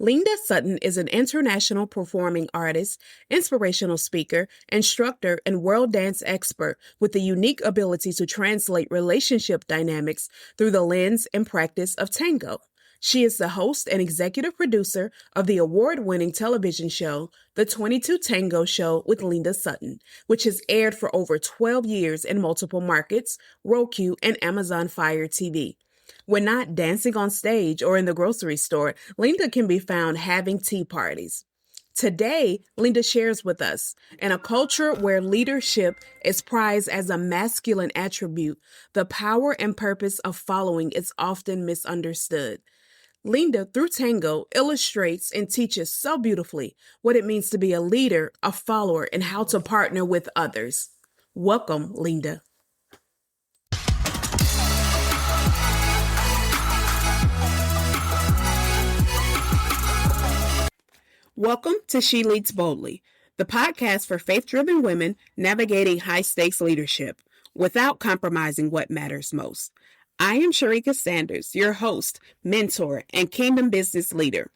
Linda Sutton is an international performing artist, inspirational speaker, instructor, and world dance expert with the unique ability to translate relationship dynamics through the lens and practice of tango. She is the host and executive producer of the award-winning television show, The 22 Tango Show with Linda Sutton, which has aired for over 12 years in multiple markets, Roku, and Amazon Fire TV. When not dancing on stage or in the grocery store, Linda can be found having tea parties. Today, Linda shares with us, in a culture where leadership is prized as a masculine attribute, the power and purpose of following is often misunderstood. Linda, through tango, illustrates and teaches so beautifully what it means to be a leader, a follower, and how to partner with others. Welcome, Linda. Welcome to She Leads Boldly, the podcast for faith-driven women navigating high-stakes leadership without compromising what matters most. I am Sharika Sanders, your host, mentor, and kingdom business leader.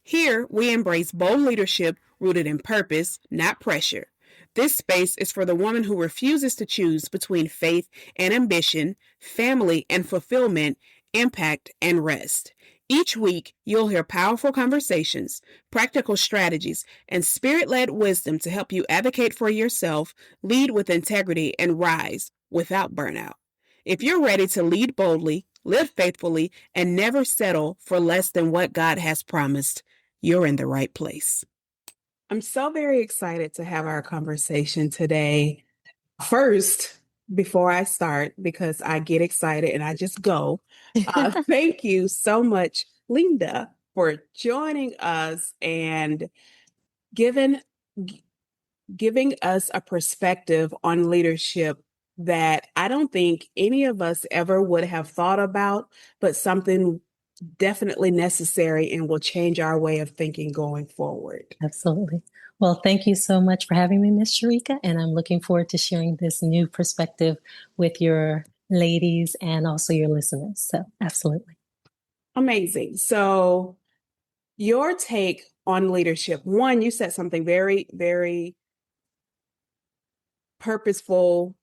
Here, we embrace bold leadership rooted in purpose, not pressure. This space is for the woman who refuses to choose between faith and ambition, family and fulfillment, impact and rest. Each week, you'll hear powerful conversations, practical strategies, and spirit-led wisdom to help you advocate for yourself, lead with integrity, and rise without burnout. If you're ready to lead boldly, live faithfully, and never settle for less than what God has promised, you're in the right place. I'm so very excited to have our conversation today. First, before I start, because I get excited and I just go, thank you so much, Linda, for joining us and giving us a perspective on leadership that I don't think any of us ever would have thought about, but something definitely necessary and will change our way of thinking going forward. Absolutely. Well, thank you so much for having me, Ms. Sharika, and I'm looking forward to sharing this new perspective with your ladies and also your listeners. So, absolutely. Amazing. So, your take on leadership. One, you said something very, very purposeful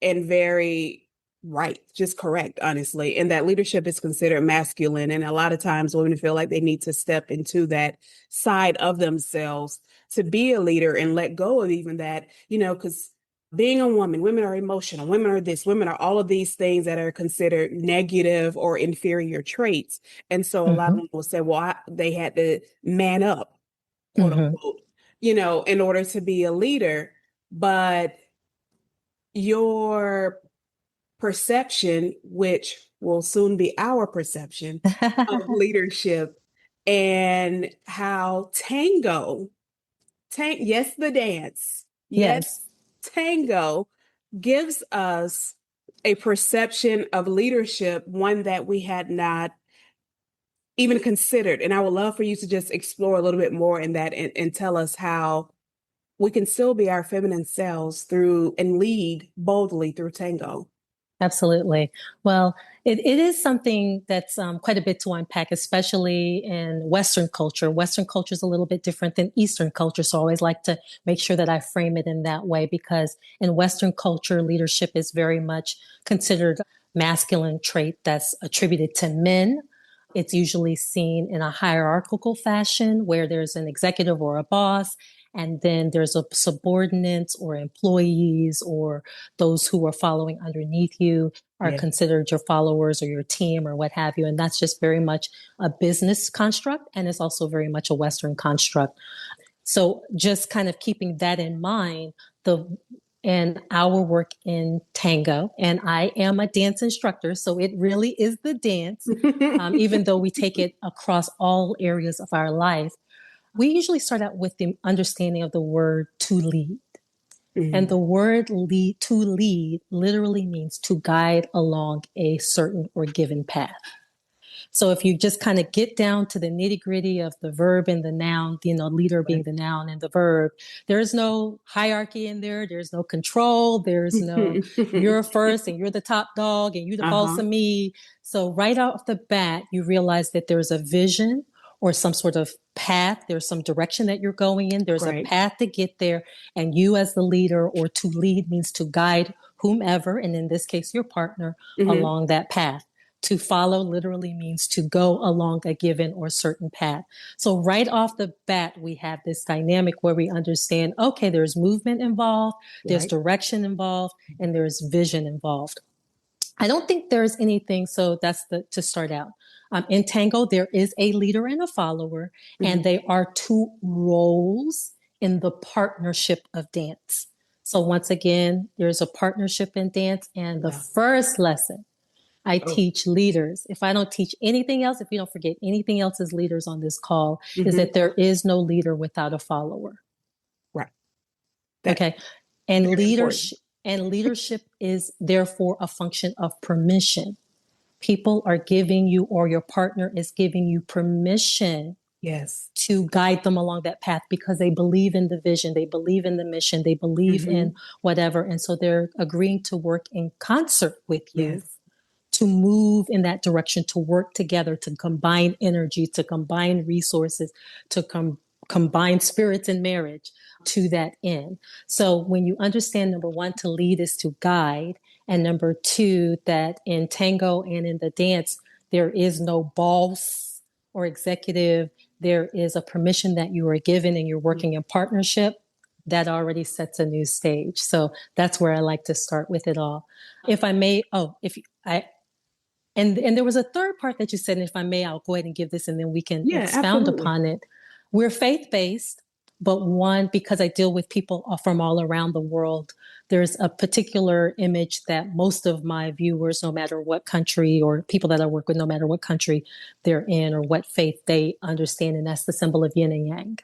and very right, just correct, honestly, and that leadership is considered masculine. And a lot of times women feel like they need to step into that side of themselves to be a leader and let go of even that, because being a woman, women are emotional, women are this, women are all of these things that are considered negative or inferior traits. And so a lot of them will say, well, they had to man up, quote unquote, in order to be a leader. But your perception, which will soon be our perception of leadership, and how yes, the dance, yes, tango gives us a perception of leadership, one that we had not even considered. And I would love for you to just explore a little bit more in that and tell us how we can still be our feminine selves through and lead boldly through tango. Absolutely. Well, it is something that's quite a bit to unpack, especially in Western culture. Western culture is a little bit different than Eastern culture. So I always like to make sure that I frame it in that way, because in Western culture, leadership is very much considered masculine trait that's attributed to men. It's usually seen in a hierarchical fashion where there's an executive or a boss, and then there's a subordinates or employees or those who are following underneath you are considered your followers or your team or what have you. And that's just very much a business construct. And it's also very much a Western construct. So just kind of keeping that in mind, and our work in tango, and I am a dance instructor, so it really is the dance, even though we take it across all areas of our life. We usually start out with the understanding of the word to lead. And the word to lead literally means to guide along a certain or given path. So if you just kind of get down to the nitty gritty of the verb and the noun, leader being the noun and the verb, there's no hierarchy in there. There's no control. There's no, you're first and you're the top dog and you're the boss of me. So right off the bat, you realize that there's a vision or some sort of path. There's some direction that you're going in. There's a Right. path to get there. And you as the leader, or to lead means to guide whomever, and in this case, your partner, Mm-hmm. along that path. To follow literally means to go along a given or certain path. So right off the bat, we have this dynamic where we understand, okay, there's movement involved, there's Right. direction involved, and there's vision involved. I don't think there's anything. So that's to start out. In Tango, there is a leader and a follower, Mm-hmm. and they are two roles in the partnership of dance. So once again, there's a partnership in dance. And the Yeah. first lesson I Oh. teach leaders, if I don't teach anything else, if you don't forget anything else as leaders on this call, is Mm-hmm. that there is no leader without a follower. Right. That Okay. And very important. leadership is therefore a function of permission. People are giving you, or your partner is giving you permission Yes. to guide them along that path because they believe in the vision, they believe in the mission, they believe Mm-hmm. in whatever. And so they're agreeing to work in concert with you Yes. to move in that direction, to work together, to combine energy, to combine resources, to combine spirits in marriage to that end. So when you understand, number one, to lead is to guide, and number two, that in tango and in the dance, there is no boss or executive. There is a permission that you are given and you're working in partnership. That already sets a new stage. So that's where I like to start with it all. If I may, if I, and there was a third part that you said, and if I may, I'll go ahead and give this and then we can Yeah, expound absolutely. upon it. We're faith-based, but one, because I deal with people from all around the world, there's a particular image that most of my viewers, no matter what country, or people that I work with, no matter what country they're in or what faith, they understand, and that's the symbol of yin and yang.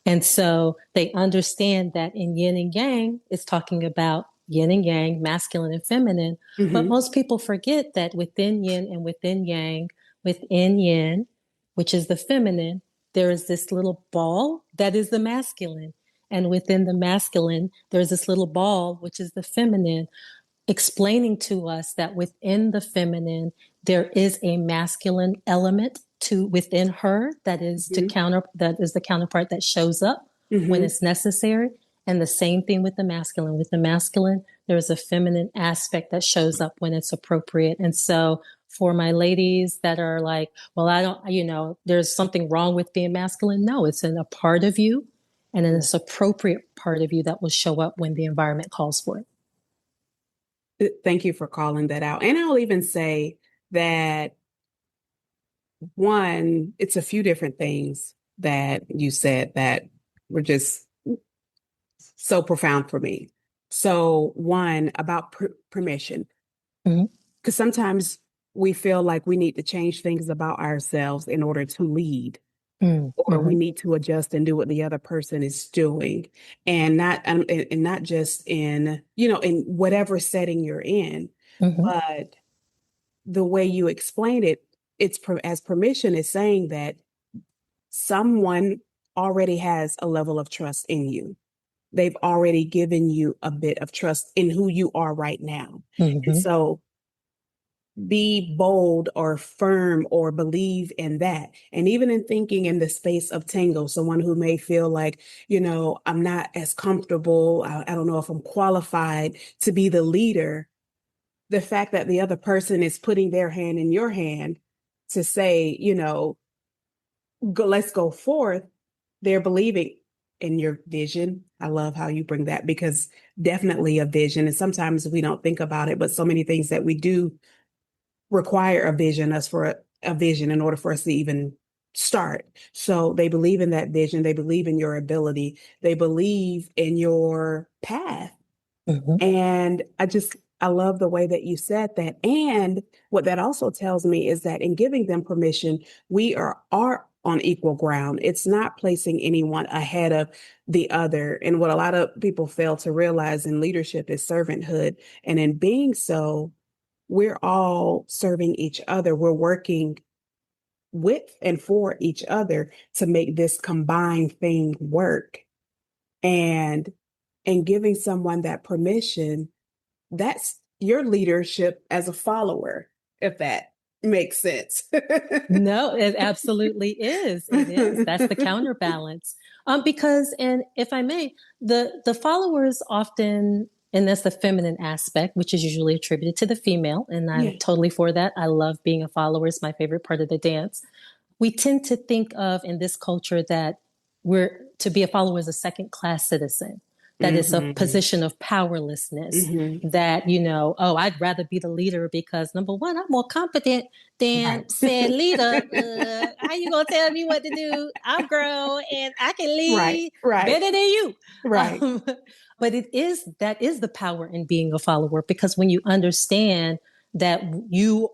And so they understand that in yin and yang, it's talking about yin and yang, masculine and feminine. But Mm-hmm. most people forget that within yin and within yang, within yin, which is the feminine, there is this little ball that is the masculine. And within the masculine, there's this little ball, which is the feminine, explaining to us that within the feminine, there is a masculine element to within her that is Mm-hmm. that is the counterpart that shows up when Mm-hmm. it's necessary. And the same thing with the masculine. With the masculine, there's a feminine aspect that shows up when it's appropriate. And so for my ladies that are like, well, I don't, there's something wrong with being masculine. No, it's in a part of you, and in this appropriate part of you that will show up when the environment calls for it. Thank you for calling that out. And I'll even say that one, it's a few different things that you said that were just so profound for me. So, one, about permission, Mhm. because sometimes we feel like we need to change things about ourselves in order to lead, or we Mhm. need to adjust and do what the other person is doing, and not just in in whatever setting you're in, Mhm. but the way you explain it, as permission is saying that someone already has a level of trust in you. They've already given you a bit of trust in who you are right now. And Mhm. so be bold or firm or believe in that. And even in thinking in the space of tango, someone who may feel like, I'm not as comfortable, I don't know if I'm qualified to be the leader. The fact that the other person is putting their hand in your hand to say, let's go forth, they're believing in your vision. I love how you bring that, because definitely a vision. And sometimes we don't think about it, but so many things that we do require a vision, us for a vision in order for us to even start. So they believe in that vision. They believe in your ability. They believe in your path. Mhm. And I love the way that you said that. And what that also tells me is that in giving them permission, we are on equal ground. It's not placing anyone ahead of the other. And what a lot of people fail to realize in leadership is servanthood. And in being so, we're all serving each other. We're working with and for each other to make this combined thing work. And giving someone that permission, that's your leadership as a follower of that. Makes sense. No, it absolutely is. It is. That's the counterbalance. Because, and if I may, the followers often, and that's the feminine aspect, which is usually attributed to the female, and I'm Yeah. totally for that. I love being a follower; it's my favorite part of the dance. We tend to think of in this culture that we're to be a follower is a second class citizen, that is a Mm-hmm. position of powerlessness, Mm-hmm. that, oh, I'd rather be the leader because number one, I'm more competent than Right. said leader. How you gonna tell me what to do? I'm grown and I can Right. lead Right. better than you. Right. Um, but that is the power in being a follower, because when you understand that you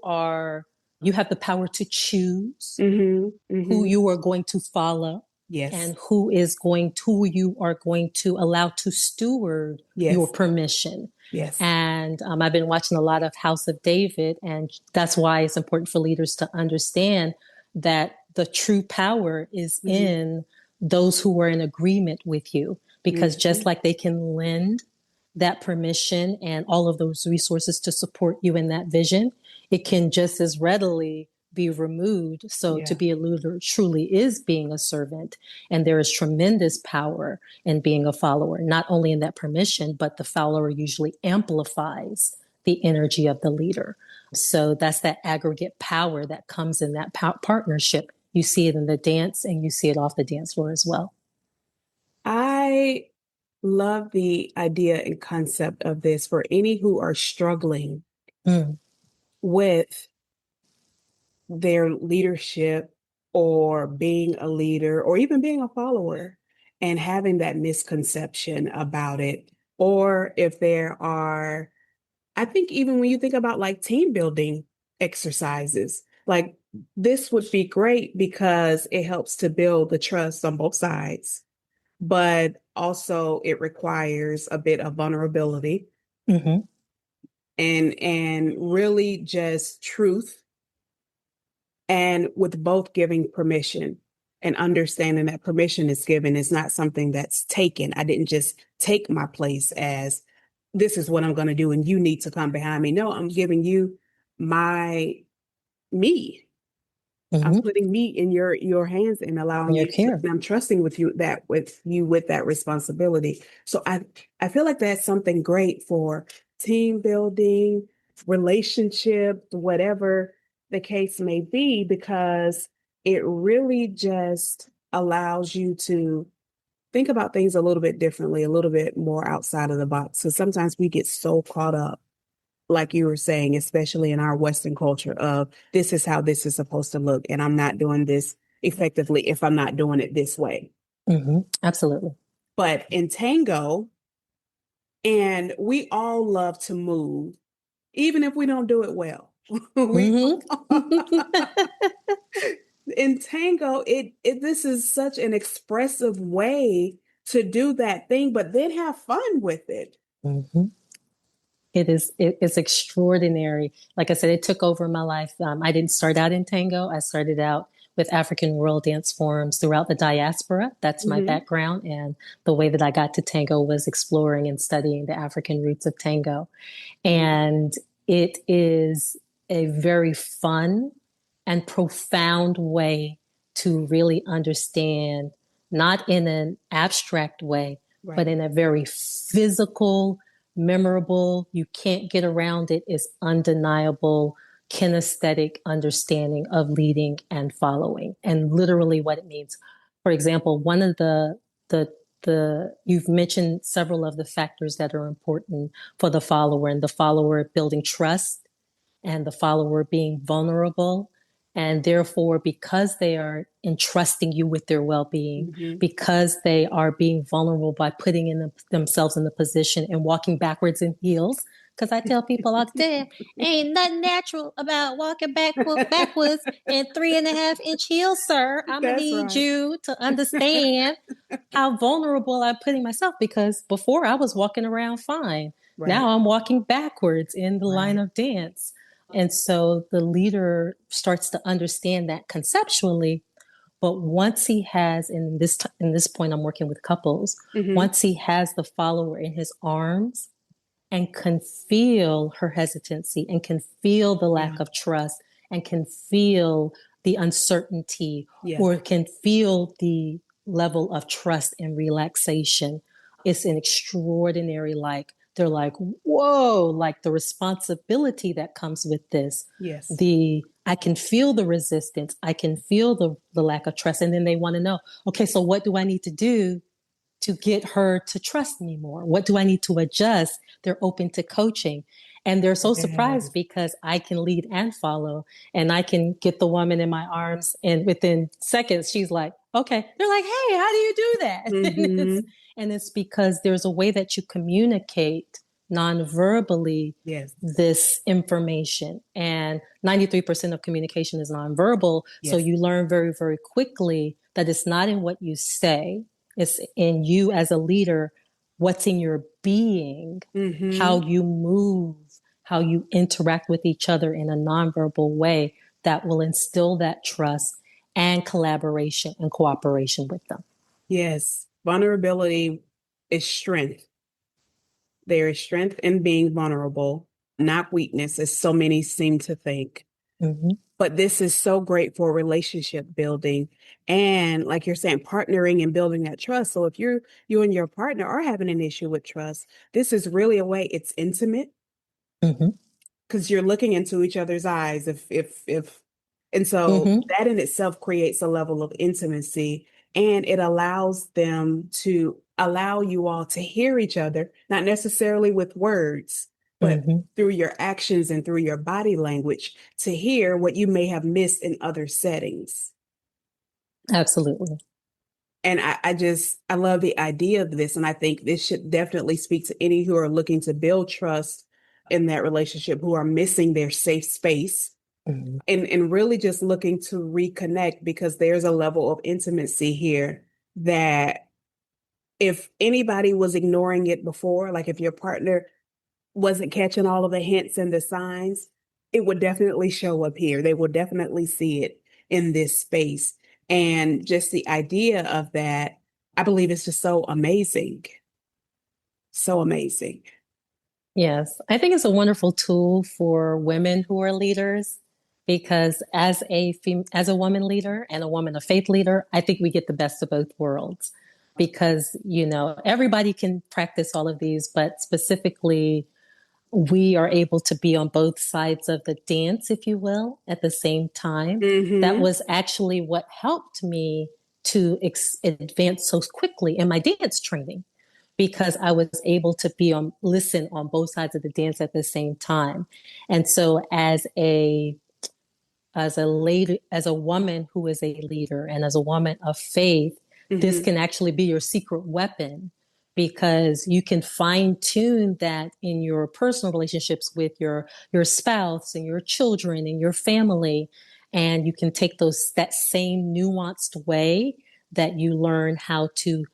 have the power to choose Mm-hmm. who Mm-hmm. you are going to follow Yes. and who you are going to allow to steward your Yes. permission. Yes. And I've been watching a lot of House of David, and that's why it's important for leaders to understand that the true power is Mm-hmm. in those who are in agreement with you, because Mm-hmm. just like they can lend that permission and all of those resources to support you in that vision, it can just as readily be removed. So to Yeah. be a leader truly is being a servant. And there is tremendous power in being a follower, not only in that permission, but the follower usually amplifies the energy of the leader. So that's that aggregate power that comes in that partnership. You see it in the dance and you see it off the dance floor as well. I love the idea and concept of this for any who are struggling Mm, with their leadership or being a leader or even being a follower and having that misconception about it. Or if there are, I think even when you think about like team building exercises, like this would be great because it helps to build the trust on both sides, but also it requires a bit of vulnerability mm-hmm, and really just truth, and with both giving permission and understanding that permission is given. It's not something that's taken. I didn't just take my place as this is what I'm going to do and you need to come behind me. No, I'm giving you my me. I'm mm-hmm. putting me in your hands and allowing Your you to, care. and I'm trusting with that responsibility. So I feel like that's something great for team building, relationship, whatever the case may be, because it really just allows you to think about things a little bit differently, a little bit more outside of the box. Because sometimes we get so caught up, like you were saying, especially in our Western culture, of this is how this is supposed to look, and I'm not doing this effectively if I'm not doing it this way. Mm-hmm. Absolutely. But in tango, and we all love to move, even if we don't do it well. we Mm-hmm. In tango, it this is such an expressive way to do that thing, but then have fun with it. Mm-hmm. It is extraordinary. Like I said, it took over my life. I didn't start out in tango. I started out with African world dance forms throughout the diaspora. That's my Mm-hmm. background. And the way that I got to tango was exploring and studying the African roots of tango. Mm-hmm. And it is a very fun and profound way to really understand, not in an abstract way, but Right. in a very physical, memorable, you can't get around it, is undeniable kinesthetic understanding of leading and following and literally what it means. For example, one of the you've mentioned several of the factors that are important for the follower, and the follower building trust and the follower being vulnerable. And therefore, because they are entrusting you with their well being, Mm-hmm. because they are being vulnerable by putting themselves in the position and walking backwards in heels. Because I tell people all the time, ain't nothing natural about walking backwards in 3.5 inch heels, sir. I'm going to That's need right. you to understand how vulnerable I'm putting myself, because before I was walking around fine. Right. Now I'm walking backwards in the line Right. of dance. And so the leader starts to understand that conceptually. But once he has, in this point, I'm working with couples. Mm-hmm. Once he has the follower in his arms and can feel her hesitancy and can feel the Yeah. lack of trust and can feel the uncertainty Yes. or can feel the level of trust and relaxation. It's an extraordinary, like, they're like, whoa, like the responsibility that comes with this. Yes. I can feel the resistance. I can feel the lack of trust. And then they want to know, okay, so what do I need to do to get her to trust me more? What do I need to adjust? They're open to coaching. And they're so Yes. surprised because I can lead and follow, and I can get the woman in my arms. And within seconds, she's like, okay. They're like, hey, how do you do that? Mm-hmm. And it's because there's a way that you communicate non-verbally Yes. this information. And 93% of communication is non-verbal. So Yes. you learn very, very quickly that it's not in what you say, it's in you as a leader, what's in your being, Mm-hmm. how you move, how you interact with each other in a nonverbal way that will instill that trust and collaboration and cooperation with them. Yes. Vulnerability is strength. There is strength in being vulnerable, not weakness, as so many seem to think. Mm-hmm. But this is so great for relationship building and, like you're saying, partnering and building that trust. So if you and your partner are having an issue with trust, this is really a way. It's intimate Mm-hmm. because you're looking into each other's eyes. If and so Mm-hmm. that in itself creates a level of intimacy, and it allows them to allow you all to hear each other, not necessarily with words, but Mm-hmm. through your actions and through your body language to hear what you may have missed in other settings. Absolutely. And I love the idea of this. And I think this should definitely speak to any who are looking to build trust in that relationship, who are missing their safe space Mm-hmm. and really just looking to reconnect, because there's a level of intimacy here that if anybody was ignoring it before, like if your partner wasn't catching all of the hints and the signs, it would definitely show up here. They will definitely see it in this space. And just the idea of that, I believe is just so amazing. So amazing. Yes, I think it's a wonderful tool for women who are leaders because as a woman leader and a woman of faith leader, I think we get the best of both worlds because, everybody can practice all of these, but specifically we are able to be on both sides of the dance, if you will, at the same time. That Mm-hmm. was actually what helped me to advance so quickly in my dance training because I was able to listen on both sides of the dance at the same time. And so as a lady, as a woman who is a leader and as a woman of faith, this Mm-hmm. can actually be your secret weapon because you can fine tune that in your personal relationships with your spouse and your children and your family. And you can take that same nuanced way that you learn how to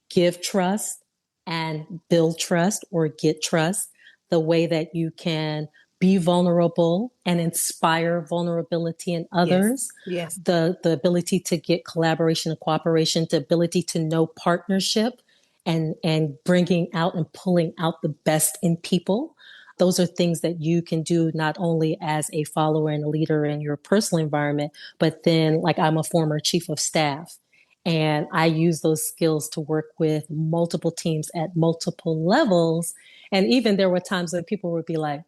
give trust and build trust or get trust, the way that you can be vulnerable and inspire vulnerability in Yes. others, Yes. the ability to get collaboration and cooperation, the ability to know partnership and bringing out and pulling out the best in people. Those are things that you can do not only as a follower and a leader in your personal environment, but then like I'm a former chief of staff. And I use those skills to work with multiple teams at multiple levels. And even there were times when people would be like,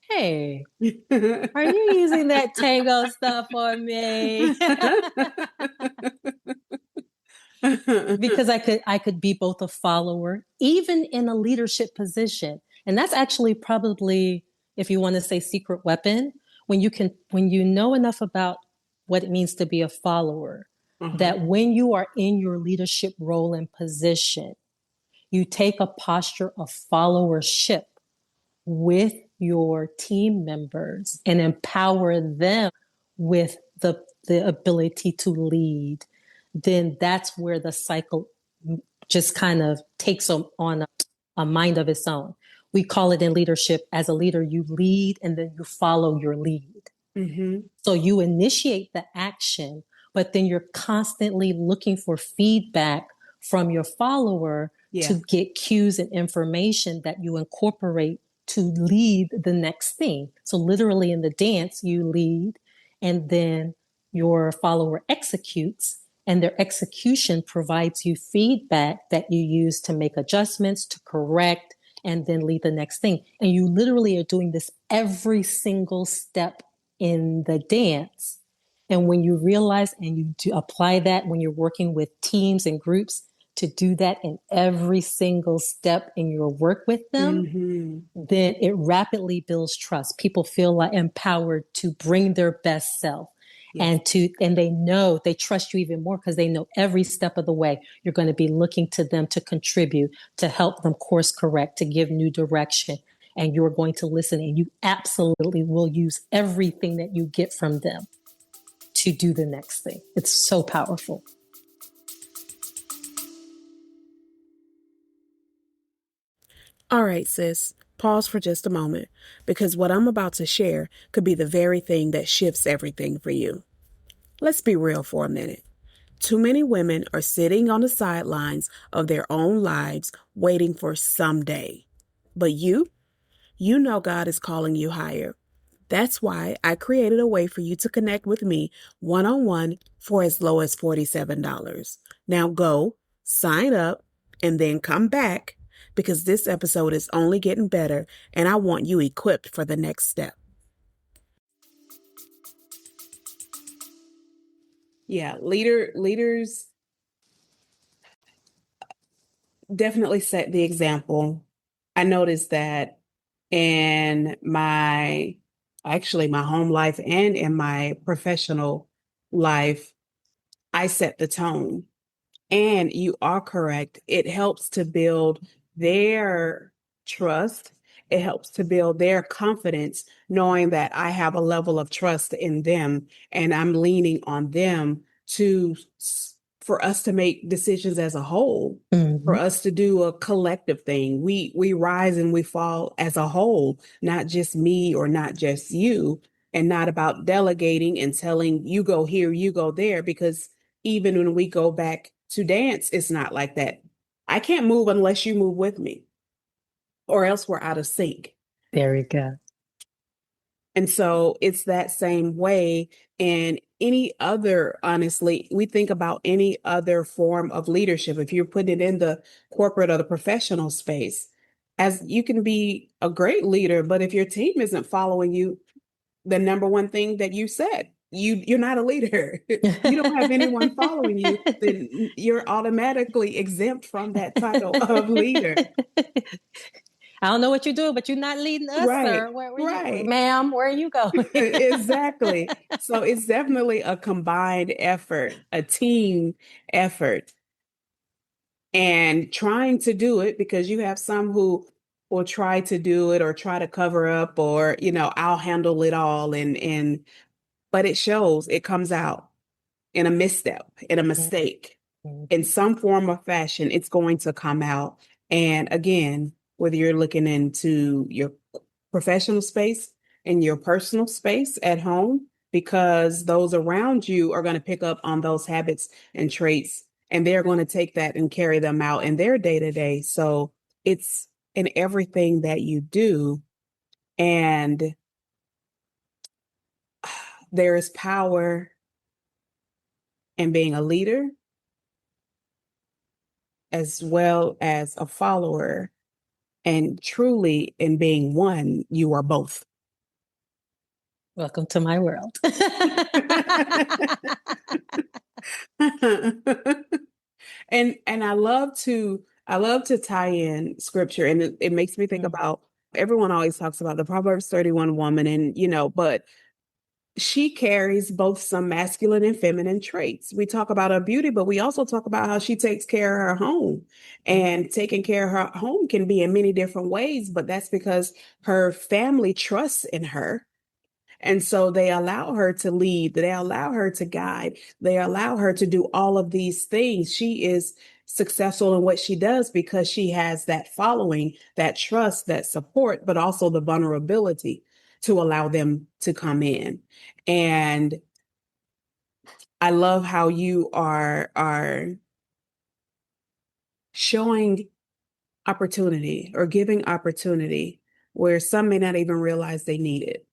hey, are you using that Tango stuff on me? Because I could be both a follower, even in a leadership position. And that's actually probably, if you want to say secret weapon, when you know enough about what it means to be a follower, Uh-huh. that when you are in your leadership role and position, you take a posture of followership with your team members and empower them with the ability to lead, then that's where the cycle just kind of takes on a mind of its own. We call it in leadership, as a leader, you lead and then you follow your lead. Mm-hmm. So you initiate the action, but then you're constantly looking for feedback from your follower Yeah. to get cues and information that you incorporate to lead the next thing. So literally in the dance, you lead, and then your follower executes, and their execution provides you feedback that you use to make adjustments, to correct, and then lead the next thing. And you literally are doing this every single step in the dance. And when you realize and you do apply that when you're working with teams and groups, to do that in every single step in your work with them, Mm-hmm. then it rapidly builds trust. People feel like empowered to bring their best self, Yes. and they know they trust you even more because they know every step of the way you're going to be looking to them to contribute, to help them course correct, to give new direction. And you're going to listen, and you absolutely will use everything that you get from them to do the next thing. It's so powerful. All right, sis, pause for just a moment, because what I'm about to share could be the very thing that shifts everything for you. Let's be real for a minute. Too many women are sitting on the sidelines of their own lives waiting for someday. But you know God is calling you higher. That's why I created a way for you to connect with me one-on-one for as low as $47. Now go, sign up, and then come back, because this episode is only getting better and I want you equipped for the next step. Yeah, leaders definitely set the example. I noticed that in my home life and in my professional life, I set the tone. And you are correct. It helps to build their trust. It helps to build their confidence, knowing that I have a level of trust in them and I'm leaning on them to for us to make decisions as a whole, for Mm-hmm. us to do a collective thing. We rise and we fall as a whole, not just me or not just you, and not about delegating and telling you go here, you go there, because even when we go back to dance, it's not like that. I can't move unless you move with me, or else we're out of sync. There you go. And so it's that same way in any other, honestly, we think about any other form of leadership. If you're putting it in the corporate or the professional space, as you can be a great leader, but if your team isn't following you, the number one thing that you said, you're not a leader. You don't have anyone following you, then you're automatically exempt from that title of leader. I don't know what you do, but you're not leading us, Right, sir. Where you, right. ma'am? Where are you going? Exactly. So it's definitely a combined effort, a team effort, and trying to do it, because you have some who will try to do it or try to cover up, or I'll handle it all, and but it shows, it comes out in a misstep, in a mistake, in some form or fashion, it's going to come out. And again, whether you're looking into your professional space and your personal space at home, because those around you are going to pick up on those habits and traits, and they're going to take that and carry them out in their day to day. So it's in everything that you do. And there is power in being a leader as well as a follower. And truly, in being one, you are both. Welcome to my world. And I love to tie in scripture, and it makes me think Mm. about, everyone always talks about the Proverbs 31 woman, and but she carries both some masculine and feminine traits. We talk about her beauty, but we also talk about how she takes care of her home. And taking care of her home can be in many different ways, but that's because her family trusts in her. And so they allow her to lead, they allow her to guide, they allow her to do all of these things. She is successful in what she does because she has that following, that trust, that support, but also the vulnerability to allow them to come in. And I love how you are showing opportunity or giving opportunity where some may not even realize they need it.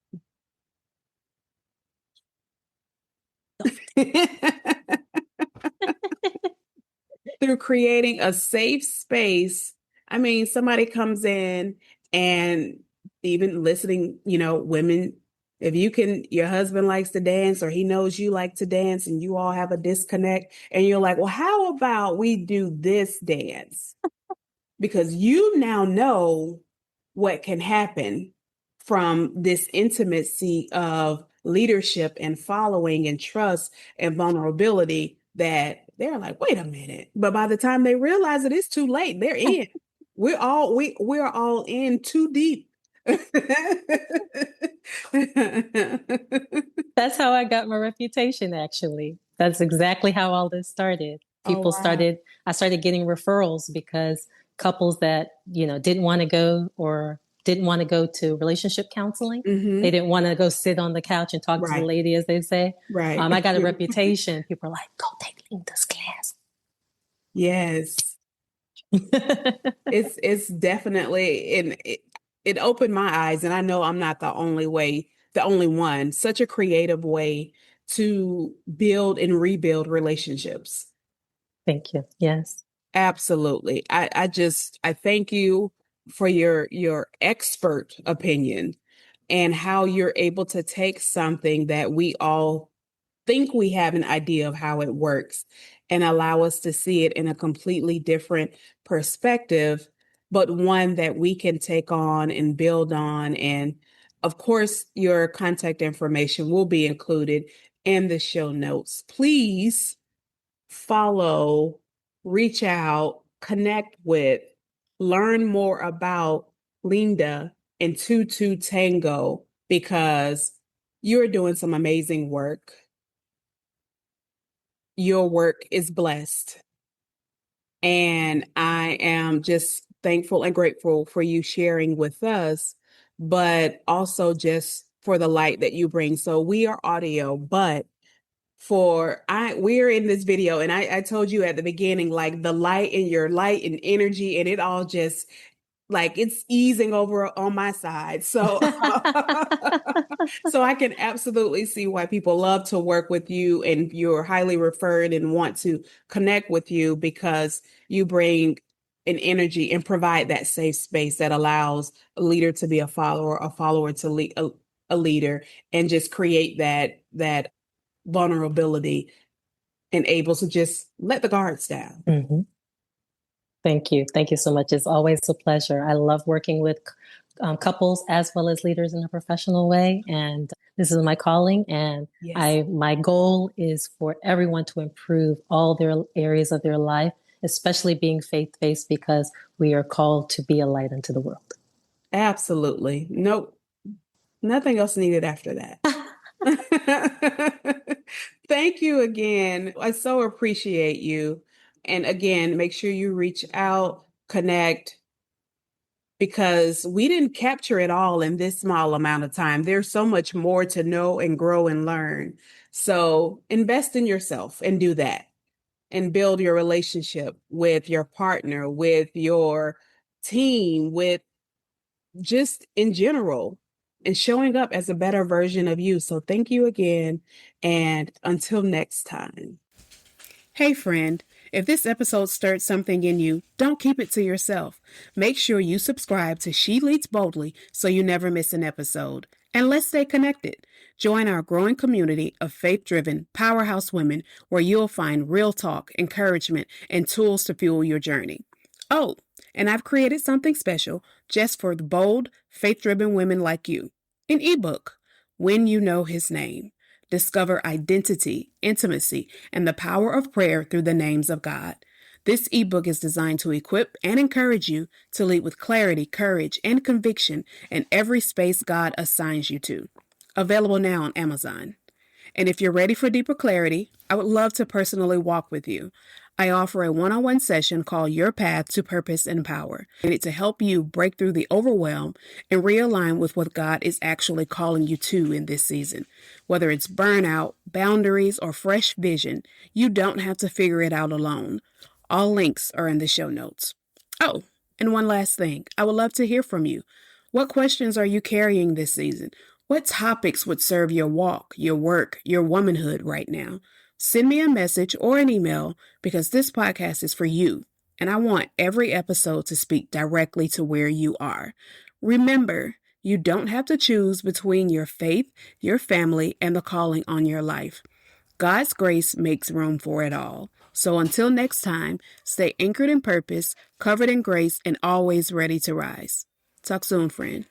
Through creating a safe space. I mean, somebody comes in and even listening, women, if you can, your husband likes to dance or he knows you like to dance and you all have a disconnect and you're like, well, how about we do this dance? Because you now know what can happen from this intimacy of leadership and following and trust and vulnerability that they're like, wait a minute. But by the time they realize it, it's too late. They're in. We're all in too deep. That's how I got my reputation, actually. That's exactly how all this started. Oh, wow. I started getting referrals because couples that, didn't want to go or didn't want to go to relationship counseling, they Mm-hmm. didn't want to go sit on the couch and talk to the Right. lady, as they say. Right. I got a reputation. People are like, go take Linda's class. Yes. It's definitely and it opened my eyes, and I know I'm not the only one. Such a creative way to build and rebuild relationships. Thank you. Yes. Absolutely. I thank you for your expert opinion and how you're able to take something that we all think we have an idea of how it works and allow us to see it in a completely different perspective, but one that we can take on and build on. And of course, your contact information will be included in the show notes. Please follow, reach out, connect with, learn more about Linda and Tutu Tango because you're doing some amazing work. Your work is blessed. And I am just thankful and grateful for you sharing with us, but also just for the light that you bring. So we are audio, but we're in this video and I told you at the beginning, like the light and energy and it all just like it's easing over on my side. So so I can absolutely see why people love to work with you and you're highly referred and want to connect with you because you bring an energy and provide that safe space that allows a leader to be a follower to lead a leader and just create that vulnerability and able to just let the guards down. Mm-hmm. Thank you. Thank you so much. It's always a pleasure. I love working with couples as well as leaders in a professional way. And this is my calling. And Yes. my goal is for everyone to improve all their areas of their life, especially being faith-based, because we are called to be a light unto the world. Absolutely. Nope. Nothing else needed after that. Thank you again. I so appreciate you. And again, make sure you reach out, connect, because we didn't capture it all in this small amount of time. There's so much more to know and grow and learn. So invest in yourself and do that and build your relationship with your partner, with your team, with just in general and showing up as a better version of you. So thank you again. And until next time. Hey, friend, if this episode stirred something in you, don't keep it to yourself. Make sure you subscribe to She Leads Boldly so you never miss an episode. And let's stay connected. Join our growing community of faith-driven powerhouse women where you'll find real talk, encouragement, and tools to fuel your journey. Oh, and I've created something special just for the bold, faith-driven women like you. An ebook, When You Know His Name. Discover identity, intimacy, and the power of prayer through the names of God. This ebook is designed to equip and encourage you to lead with clarity, courage, and conviction in every space God assigns you to. Available now on Amazon. And if you're ready for deeper clarity, I would love to personally walk with you. I offer a one-on-one session called Your Path to Purpose and Power, and it's to help you break through the overwhelm and realign with what God is actually calling you to in this season. Whether it's burnout, boundaries, or fresh vision, you don't have to figure it out alone. All links are in the show notes. Oh, and one last thing. I would love to hear from you. What questions are you carrying this season? What topics would serve your walk, your work, your womanhood right now? Send me a message or an email because this podcast is for you, and I want every episode to speak directly to where you are. Remember, you don't have to choose between your faith, your family, and the calling on your life. God's grace makes room for it all. So until next time, stay anchored in purpose, covered in grace, and always ready to rise. Talk soon, friend.